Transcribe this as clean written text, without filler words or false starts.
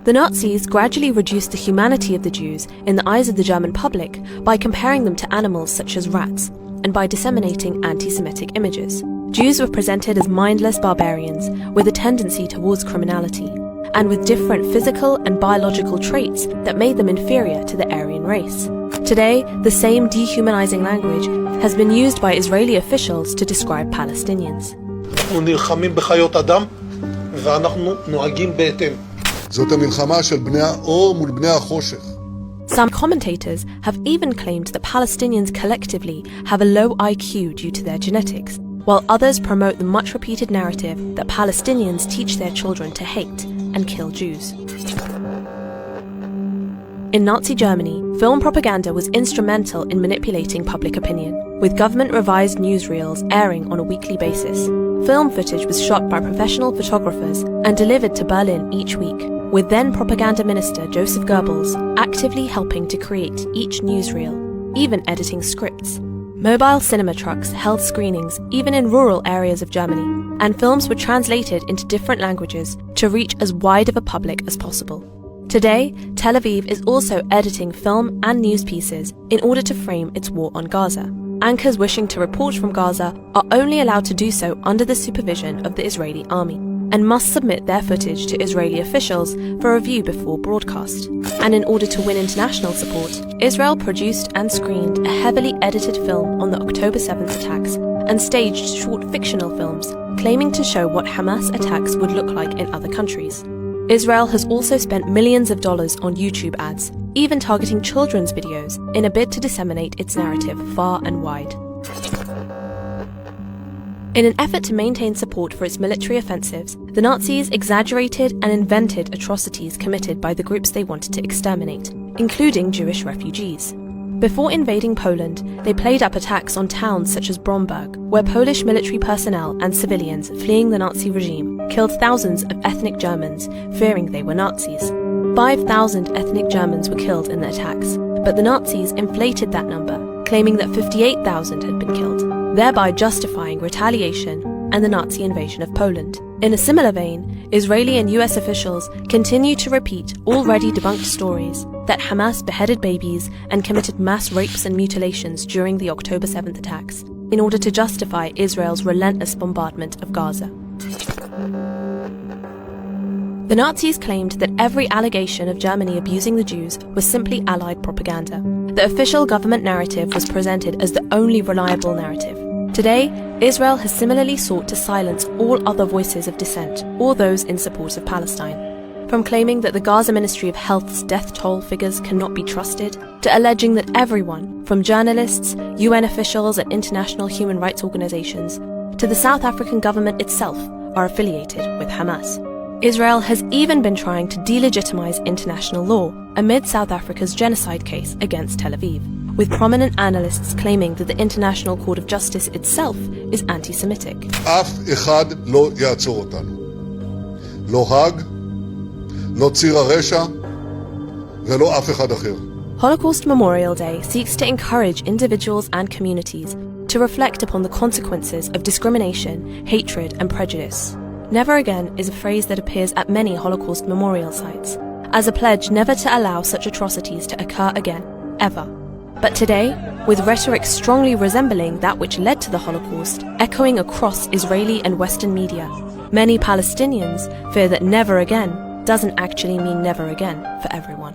The Nazis gradually reduced the humanity of the Jews in the eyes of the German public by comparing them to animals such as rats, and by disseminating anti-Semitic images. Jews were presented as mindless barbarians with a tendency towards criminality, and with different physical and biological traits that made them inferior to the Aryan race. Today, the same dehumanizing language has been used by Israeli officials to describe Palestinians. אנחנו נלחמים בחיות אדם ואנחנו נוהגים בהתאם. זאת המלחמה של בני האור מול בני החושך. Some commentators have even claimed that Palestinians collectively have a low IQ due to their genetics, while others promote the much-repeated narrative that Palestinians teach their children to hate and kill Jews. In Nazi Germany, film propaganda was instrumental in manipulating public opinion, with government-revised newsreels airing on a weekly basis. Film footage was shot by professional photographers and delivered to Berlin each week, with then propaganda minister Joseph Goebbels actively helping to create each newsreel, even editing scripts. Mobile cinema trucks held screenings even in rural areas of Germany, and films were translated into different languages to reach as wide of a public as possible. Today, Tel Aviv is also editing film and news pieces in order to frame its war on Gaza. Anchors wishing to report from Gaza are only allowed to do so under the supervision of the Israeli army, and must submit their footage to Israeli officials for review before broadcast. And in order to win international support, Israel produced and screened a heavily edited film on the October 7th attacks and staged short fictional films claiming to show what Hamas attacks would look like in other countries. Israel has also spent millions of dollars on YouTube ads, even targeting children's videos, in a bid to disseminate its narrative far and wide. In an effort to maintain support for its military offensives, the Nazis exaggerated and invented atrocities committed by the groups they wanted to exterminate, including Jewish refugees. Before invading Poland, they played up attacks on towns such as Bromberg, where Polish military personnel and civilians fleeing the Nazi regime killed thousands of ethnic Germans, fearing they were Nazis. 5,000 ethnic Germans were killed in the attacks, but the Nazis inflated that number, claiming that 58,000 had been killed, thereby justifying retaliation and the Nazi invasion of Poland. In a similar vein, Israeli and US officials continue to repeat already debunked stories that Hamas beheaded babies and committed mass rapes and mutilations during the October 7th attacks, in order to justify Israel's relentless bombardment of Gaza. The Nazis claimed that every allegation of Germany abusing the Jews was simply Allied propaganda. The official government narrative was presented as the only reliable narrative. Today, Israel has similarly sought to silence all other voices of dissent or those in support of Palestine. From claiming that the Gaza Ministry of Health's death toll figures cannot be trusted, to alleging that everyone, from journalists, UN officials and international human rights organizations, to the South African government itself, are affiliated with Hamas. Israel has even been trying to delegitimize international law amid South Africa's genocide case against Tel Aviv, with prominent analysts claiming that the International Court of Justice itself is anti-Semitic. אף אחד לא יעצור אותנו. לא האג, לא ציר הרשע, ולא אף אחד אחר. Holocaust Memorial Day seeks to encourage individuals and communities to reflect upon the consequences of discrimination, hatred, and prejudice. Never again is a phrase that appears at many Holocaust memorial sites, as a pledge never to allow such atrocities to occur again, ever. But today, with rhetoric strongly resembling that which led to the Holocaust echoing across Israeli and Western media, many Palestinians fear that never again doesn't actually mean never again for everyone.